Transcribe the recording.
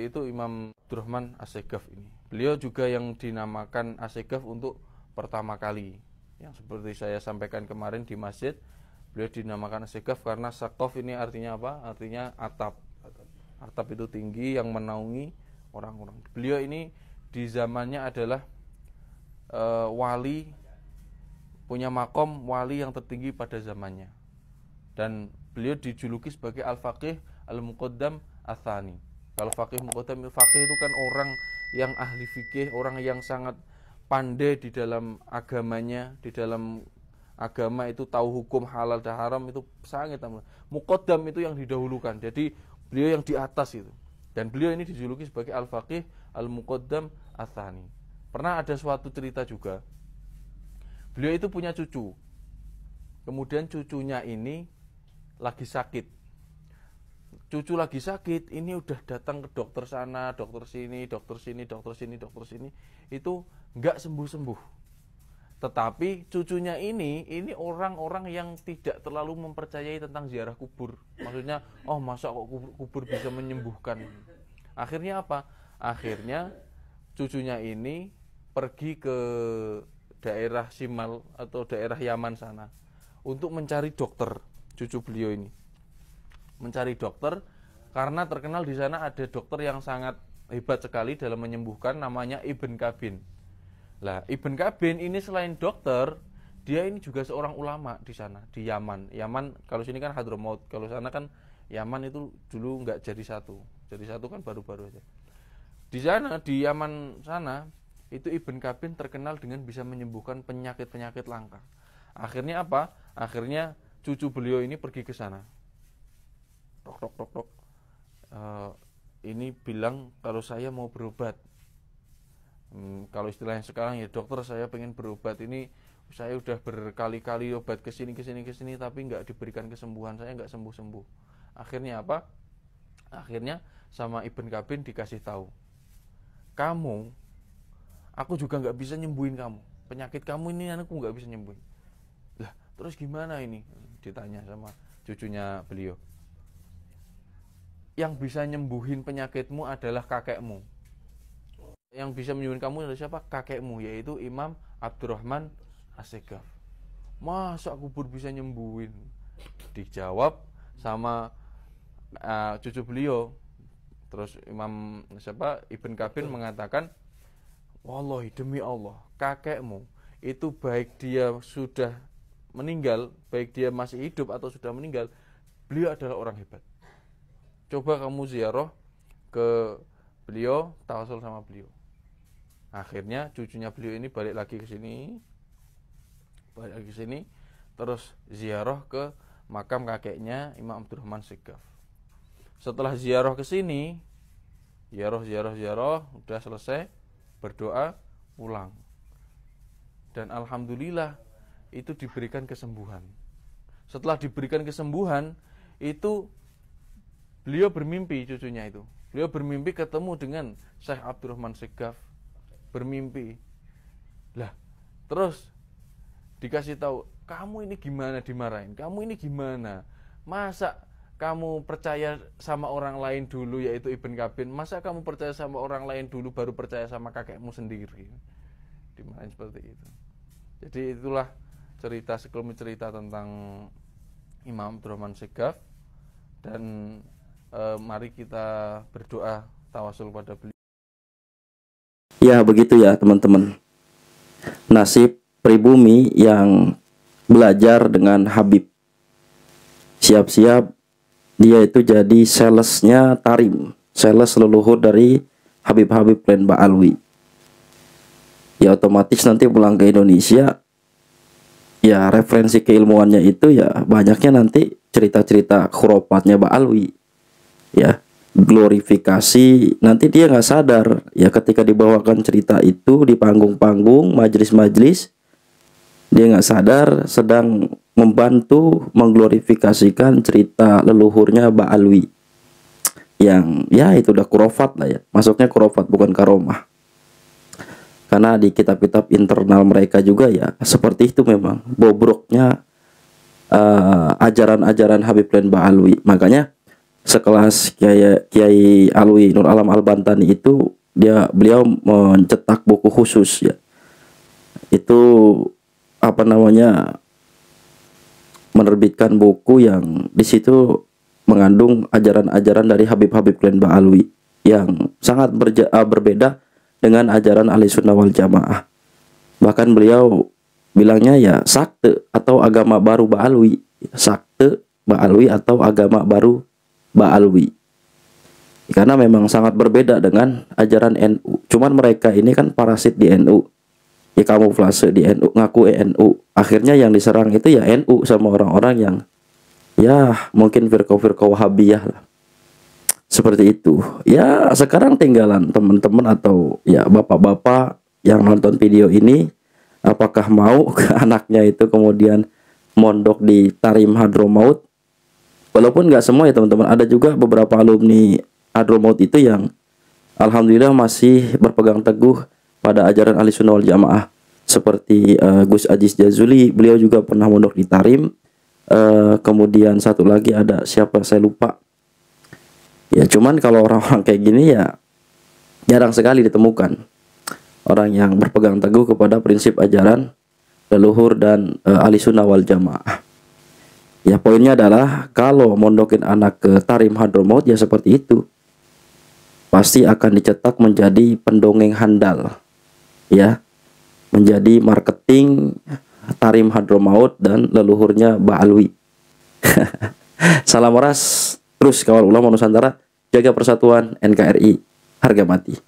itu Imam Abdurrahman As-Segaf ini. Beliau juga yang dinamakan As-Segaf untuk pertama kali. Yang seperti saya sampaikan kemarin di masjid, beliau dinamakan As-Segaf karena Sakof ini artinya apa? Artinya atap. Atap itu tinggi yang menaungi orang-orang. Beliau ini di zamannya adalah wali, punya makom wali yang tertinggi pada zamannya. Dan beliau dijuluki sebagai Al-Faqih Al-Muqaddam Ats-Tsani. Kalau faqih muqaddam, faqih itu kan orang yang ahli fikih, orang yang sangat pandai di dalam agamanya, di dalam agama itu tahu hukum halal dan haram, itu sangat muqaddam itu yang didahulukan. Jadi beliau yang di atas itu. Dan beliau ini dijuluki sebagai Al-Faqih Al-Muqaddam Ats-Tsani. Pernah ada suatu cerita juga. Beliau itu punya cucu. Kemudian cucunya ini lagi sakit. Cucu lagi sakit, ini udah datang ke dokter sana, dokter sini, dokter sini, dokter sini, dokter sini, itu nggak sembuh-sembuh. Tetapi cucunya ini orang-orang yang tidak terlalu mempercayai tentang ziarah kubur. Maksudnya, oh masa kok kubur bisa menyembuhkan? Akhirnya apa? Akhirnya cucunya ini pergi ke daerah Simal atau daerah Yaman sana untuk mencari dokter. Cucu beliau ini mencari dokter karena terkenal di sana ada dokter yang sangat hebat sekali dalam menyembuhkan, namanya Ibn Kabin. Lah, Ibn Kabin ini selain dokter, dia ini juga seorang ulama di sana, di Yaman. Yaman kalau sini kan Hadramaut, kalau sana kan Yaman itu dulu nggak jadi satu. Jadi satu kan baru-baru aja. Di sana, di Yaman sana, itu Ibn Kabin terkenal dengan bisa menyembuhkan penyakit-penyakit langka. Akhirnya apa? Akhirnya cucu beliau ini pergi ke sana. Tok. Ini bilang kalau saya mau berobat. Kalau istilahnya sekarang ya dokter, saya pengen berobat, ini saya udah berkali-kali obat kesini tapi nggak diberikan kesembuhan, saya nggak sembuh-sembuh. Akhirnya apa? Akhirnya sama Ibn Kabin dikasih tahu, kamu, aku juga nggak bisa nyembuhin kamu, penyakit kamu ini anakku nggak bisa nyembuhin. Lah terus gimana ini? Ditanya sama cucunya beliau. Yang bisa nyembuhin penyakitmu adalah kakekmu. Yang bisa menyembuhin kamu adalah siapa? Kakekmu, yaitu Imam Abdurrahman As-Segaf. Masa kubur bisa nyembuhin? Dijawab sama cucu beliau. Terus Imam Ibn Kabin mengatakan, wallahi demi Allah, kakekmu itu baik dia sudah meninggal, baik dia masih hidup atau sudah meninggal, beliau adalah orang hebat. Coba kamu ziarah ke beliau, tawasul sama beliau. Akhirnya cucunya beliau ini balik lagi ke sini, terus ziarah ke makam kakeknya Imam Abdurrahman Segaf. Setelah ziarah ke sini, ziarah, udah selesai, berdoa, pulang. Dan alhamdulillah itu diberikan kesembuhan. Setelah diberikan kesembuhan, itu beliau bermimpi, cucunya itu. Beliau bermimpi ketemu dengan Syekh Abdurrahman Segaf. Bermimpi. Lah, terus dikasih tahu, kamu ini gimana dimarahin? Kamu ini gimana? Masa kamu percaya sama orang lain dulu, yaitu Ibn Kabin? Masa kamu percaya sama orang lain dulu baru percaya sama kakekmu sendiri? Dimarahin seperti itu. Jadi itulah sekelumit cerita tentang Imam Abdurrahman Segaf. Dan mari kita berdoa tawasul pada beliau. Ya begitu ya teman-teman, nasib pribumi yang belajar dengan Habib. Siap-siap dia itu jadi salesnya Tarim, sales leluhur dari Habib-Habib Len Ba'alwi. Ya otomatis nanti pulang ke Indonesia, ya referensi keilmuannya itu ya banyaknya nanti cerita-cerita khurafatnya Ba'alwi. Ya, glorifikasi, nanti dia nggak sadar ya ketika dibawakan cerita itu di panggung-panggung majelis-majelis, dia nggak sadar sedang membantu mengglorifikasikan cerita leluhurnya Ba'alwi yang ya itu udah khurafat lah ya, masuknya khurafat bukan karomah. Karena di kitab-kitab internal mereka juga ya seperti itu, memang bobroknya ajaran-ajaran Habib Len Ba'alwi. Makanya sekelas Kiai Alwi Nur Alam Al-Bantani itu beliau mencetak buku khusus ya. Itu apa namanya, menerbitkan buku yang di situ mengandung ajaran-ajaran dari Habib-Habib Klan Ba'alwi yang sangat berbeda dengan ajaran Ahli Sunnah wal Jamaah. Bahkan beliau bilangnya ya sakte atau agama baru Ba'alwi, sakte Ba'alwi atau agama baru Ba'alwi. Karena memang sangat berbeda dengan ajaran NU. Cuman mereka ini kan parasit di NU. Ya kamuflase di NU, ngaku NU. Akhirnya yang diserang itu ya NU sama orang-orang yang ya mungkin firqah-firqah Wahabiyah lah. Seperti itu. Ya sekarang tinggalan teman-teman atau ya bapak-bapak yang nonton video ini, apakah mau ke anaknya itu kemudian mondok di Tarim Hadramaut. Walaupun nggak semua ya teman-teman, ada juga beberapa alumni Hadramaut itu yang alhamdulillah masih berpegang teguh pada ajaran Ahli Sunnah wal Jamaah. Seperti Gus Aziz Jazuli, beliau juga pernah mondok di Tarim. Kemudian satu lagi ada siapa saya lupa. Ya cuman kalau orang-orang kayak gini ya jarang sekali ditemukan orang yang berpegang teguh kepada prinsip ajaran leluhur dan Ahli Sunnah wal Jamaah. Ya poinnya adalah kalau mondokin anak ke Tarim Hadramaut ya seperti itu, pasti akan dicetak menjadi pendongeng handal, ya, menjadi marketing Tarim Hadramaut dan leluhurnya Ba'alwi. Salam waras, terus kawal ulama Nusantara, jaga persatuan NKRI, harga mati.